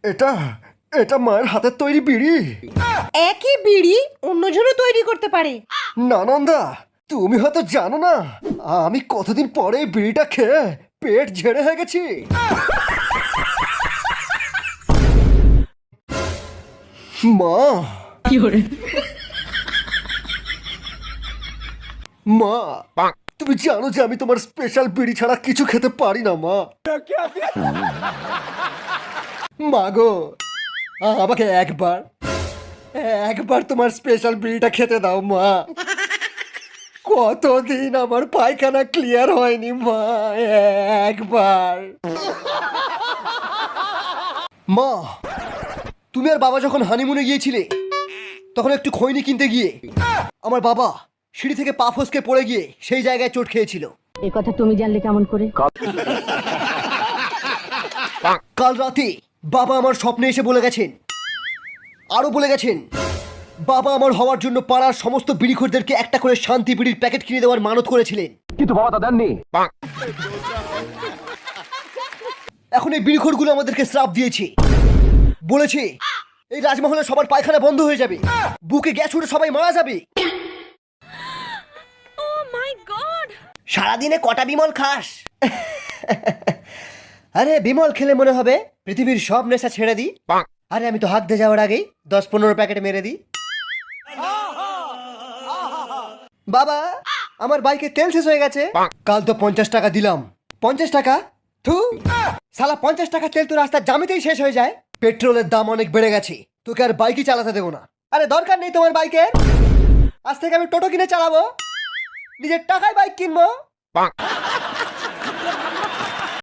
এটা এটা মায়ের হাতের তৈরি বিড়ি। একই বিড়ি অন্যজনও তৈরি করতে পারে। না নন্দা, তুমি হয়তো জানো না, আমি কতদিন পরে এই বিড়িটা খেয়ে পেট ঝেড়ে হয়ে গেছি। মা মা, তুমি জানো যে আমি তোমার স্পেশাল বিড়ি ছাড়া কিছু খেতে পারি না মা। মা গো, আমাকে একবার একবার তোমার স্পেশাল বিড়িটা খেতে দাও মা। কতদিন আমার পায়খানা ক্লিয়ার হয়নি মা, একবার। মা, তুমি আর বাবা যখন হানিমুনে গিয়েছিলে তখন একটু খৈনি কিনতে গিয়ে আমার বাবা সিঁড়ি থেকে পা ফসকে পড়ে গিয়ে সেই জায়গায় চোট খেয়েছিল। এই কথা তুমি জানলে কেমন করে? কাল রাতে বাবা আমার স্বপ্নে এসে বলে গেছেন, আরো বলে গেছেন, বাবা আমার হওয়ার জন্য পাড়ার সমস্ত বিড়িখোরদেরকে একটা করে শান্তি বিড়ির প্যাকেট কিনে দেওয়ার মানত করেছিলেন, কিন্তু বাবা তা দেননি। এখন এই বিড়িখোরগুলো আমাদেরকে শ্রাপ দিয়েছে, বলেছে এই রাজমহলে সবার পায়খানা বন্ধ হয়ে যাবে, বুকে গ্যাস উঠে সবাই মারা যাবে। সারাদিনে কটা বিমল খাস? আরে বিমল খেলে মনে হবে পৃথিবীর সব নেশা ছেড়ে দিই। আরে আমি তো হাত দিয়ে যাওয়ার আগেই 10-15 প্যাকেট মেরে দিই। বাবা, আমার বাইকে তেল শেষ হয়ে গেছে। কাল তো 50 টাকা দিলাম। 50 টাকা? থু, শালা 50 টাকা তেল তো রাস্তার জামিতেই শেষ হয়ে যায়। পেট্রোলের দাম অনেক বেড়ে গেছে, তোকে আর বাইকই চালাতে দেবো না। আরে দরকার নেই তোমার বাইকের, আজ থেকে আমি টোটো কিনে চালাবো, নিজের টাকায় বাইক কিনবো।